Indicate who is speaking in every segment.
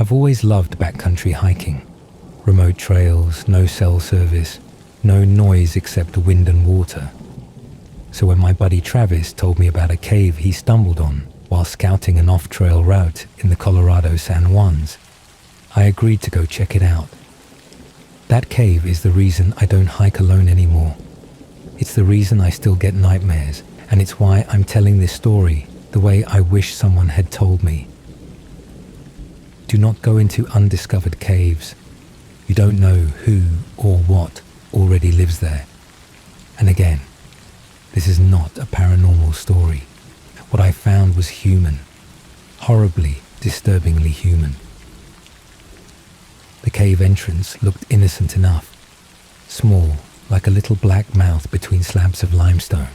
Speaker 1: I've always loved backcountry hiking. Remote trails, no cell service, no noise except wind and water. So when my buddy Travis told me about a cave he stumbled on while scouting an off-trail route in the Colorado San Juans, I agreed to go check it out. That cave is the reason I don't hike alone anymore. It's the reason I still get nightmares, and it's why I'm telling this story the way I wish someone had told me. Do not go into undiscovered caves. You don't know who or what already lives there. And again, this is not a paranormal story. What I found was human, horribly, disturbingly human. The cave entrance looked innocent enough, small, like a little black mouth between slabs of limestone.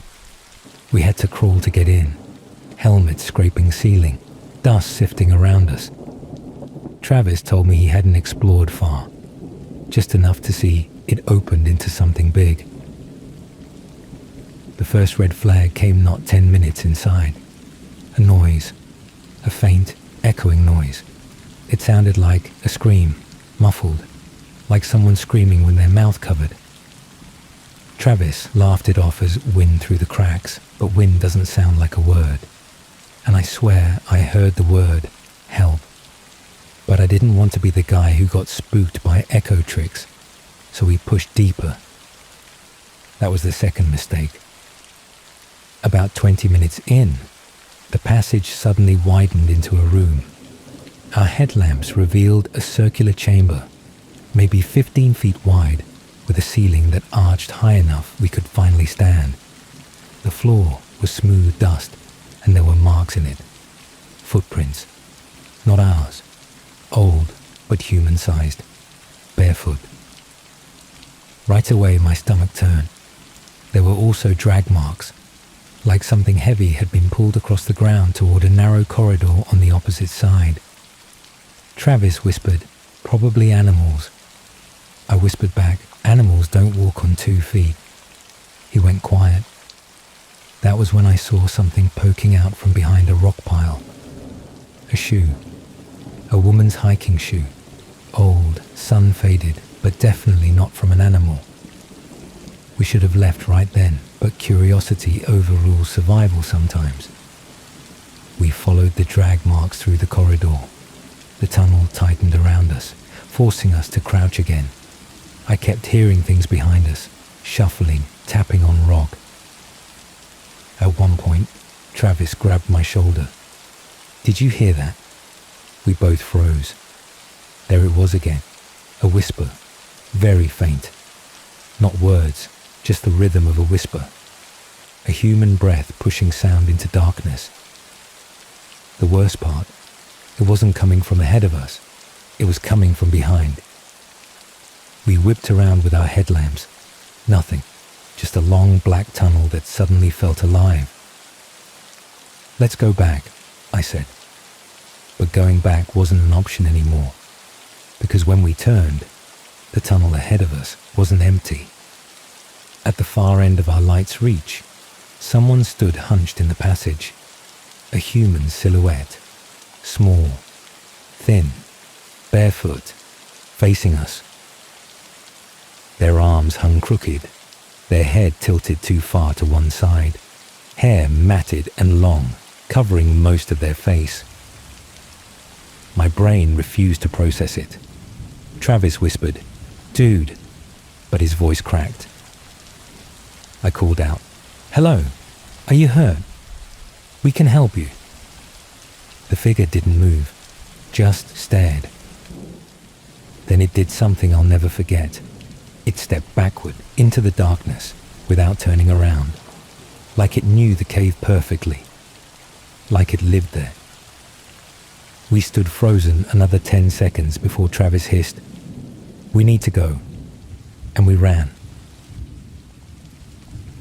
Speaker 1: We had to crawl to get in, helmets scraping ceiling, dust sifting around us. Travis told me he hadn't explored far, just enough to see it opened into something big. The first red flag came not 10 minutes inside. A noise, a faint, echoing noise. It sounded like a scream, muffled, like someone screaming with their mouth covered. Travis laughed it off as wind through the cracks, but wind doesn't sound like a word. And I swear I heard the word, help. But I didn't want to be the guy who got spooked by echo tricks, so we pushed deeper. That was the second mistake. About 20 minutes in, the passage suddenly widened into a room. Our headlamps revealed a circular chamber, maybe 15 feet wide, with a ceiling that arched high enough we could finally stand. The floor was smooth dust, and there were marks in it. Footprints. Not ours. Old, but human-sized. Barefoot. Right away my stomach turned. There were also drag marks, like something heavy had been pulled across the ground toward a narrow corridor on the opposite side. Travis whispered, probably animals. I whispered back, animals don't walk on 2 feet. He went quiet. That was when I saw something poking out from behind a rock pile. A shoe. A woman's hiking shoe. Old, sun-faded, but definitely not from an animal. We should have left right then, but curiosity overrules survival sometimes. We followed the drag marks through the corridor. The tunnel tightened around us, forcing us to crouch again. I kept hearing things behind us, shuffling, tapping on rock. At one point, Travis grabbed my shoulder. Did you hear that? We both froze. There it was again, a whisper, very faint. Not words, just the rhythm of a whisper. A human breath pushing sound into darkness. The worst part, it wasn't coming from ahead of us. It was coming from behind. We whipped around with our headlamps. Nothing, just a long black tunnel that suddenly felt alive. Let's go back, I said. But going back wasn't an option anymore, because when we turned, the tunnel ahead of us wasn't empty. At the far end of our light's reach, someone stood hunched in the passage. A human silhouette, small, thin, barefoot, facing us. Their arms hung crooked, their head tilted too far to one side, hair matted and long, covering most of their face. My brain refused to process it. Travis whispered, "Dude," but his voice cracked. I called out, "Hello, are you hurt? We can help you." The figure didn't move, just stared. Then it did something I'll never forget. It stepped backward into the darkness without turning around, like it knew the cave perfectly, like it lived there. We stood frozen another 10 seconds before Travis hissed, "We need to go," and we ran.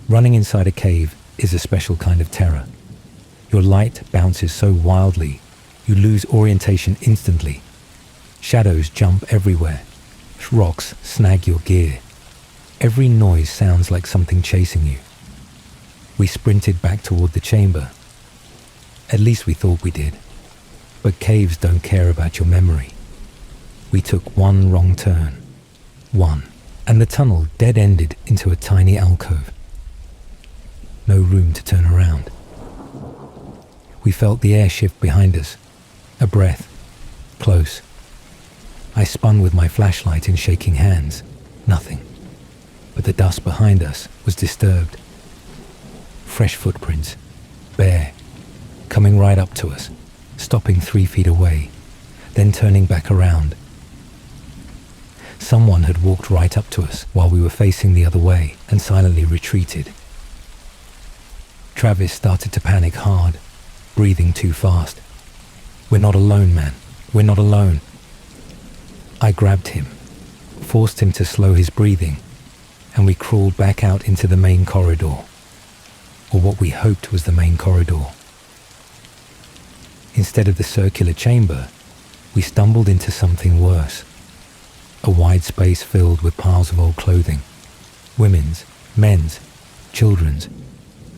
Speaker 1: Running inside a cave is a special kind of terror. Your light bounces so wildly, you lose orientation instantly. Shadows jump everywhere. Rocks snag your gear. Every noise sounds like something chasing you. We sprinted back toward the chamber. At least we thought we did. But caves don't care about your memory. We took one wrong turn. One. And the tunnel dead-ended into a tiny alcove. No room to turn around. We felt the air shift behind us. A breath. Close. I spun with my flashlight in shaking hands. Nothing. But the dust behind us was disturbed. Fresh footprints. Bare. Coming right up to us. Stopping 3 feet away. Then turning back around. Someone had walked right up to us while we were facing the other way and silently retreated. Travis started to panic hard, breathing too fast. "We're not alone, man. We're not alone." I grabbed him, forced him to slow his breathing, and we crawled back out into the main corridor, or what we hoped was the main corridor. Instead of the circular chamber, we stumbled into something worse. A wide space filled with piles of old clothing. Women's, men's, children's,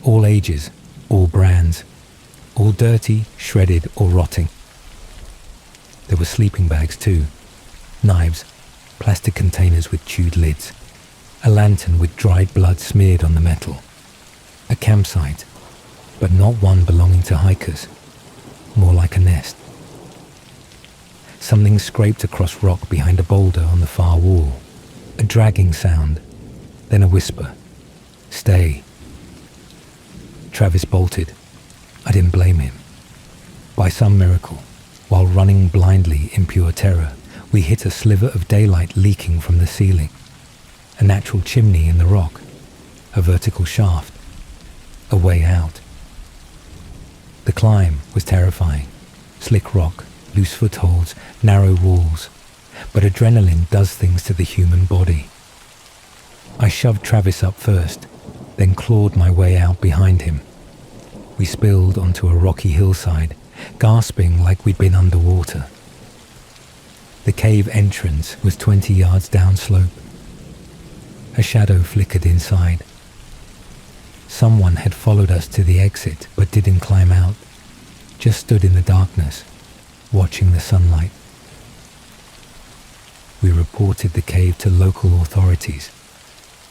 Speaker 1: all ages, all brands, all dirty, shredded or rotting. There were sleeping bags too, knives, plastic containers with chewed lids, a lantern with dried blood smeared on the metal, a campsite, but not one belonging to hikers, more like a nest. Something scraped across rock behind a boulder on the far wall. A dragging sound, then a whisper. "Stay." Travis bolted. I didn't blame him. By some miracle, while running blindly in pure terror, we hit a sliver of daylight leaking from the ceiling. A natural chimney in the rock. A vertical shaft. A way out. The climb was terrifying. Slick rock, loose footholds, narrow walls. But adrenaline does things to the human body. I shoved Travis up first, then clawed my way out behind him. We spilled onto a rocky hillside, gasping like we'd been underwater. The cave entrance was 20 yards downslope. A shadow flickered inside. Someone had followed us to the exit but didn't climb out, just stood in the darkness, watching the sunlight. We reported the cave to local authorities.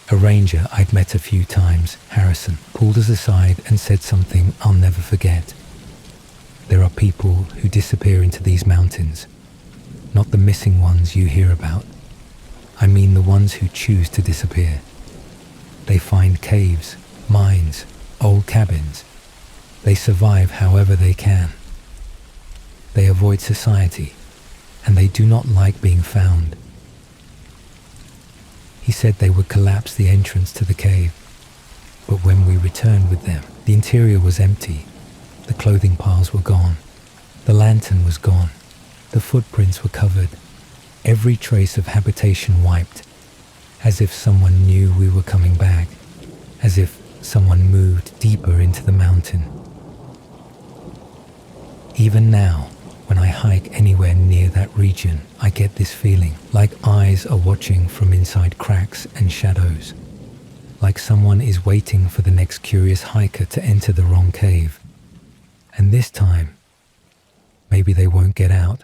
Speaker 1: A ranger I'd met a few times, Harrison, pulled us aside and said something I'll never forget. There are people who disappear into these mountains, not the missing ones you hear about. I mean the ones who choose to disappear. They find caves, mines, old cabins. They survive however they can. They avoid society, and they do not like being found. He said they would collapse the entrance to the cave, but when we returned with them, the interior was empty. The clothing piles were gone. The lantern was gone. The footprints were covered. Every trace of habitation wiped, as if someone knew we were coming back, as if someone moved deeper into the mountain. Even now, when I hike anywhere near that region, I get this feeling, like eyes are watching from inside cracks and shadows, like someone is waiting for the next curious hiker to enter the wrong cave. And this time, maybe they won't get out.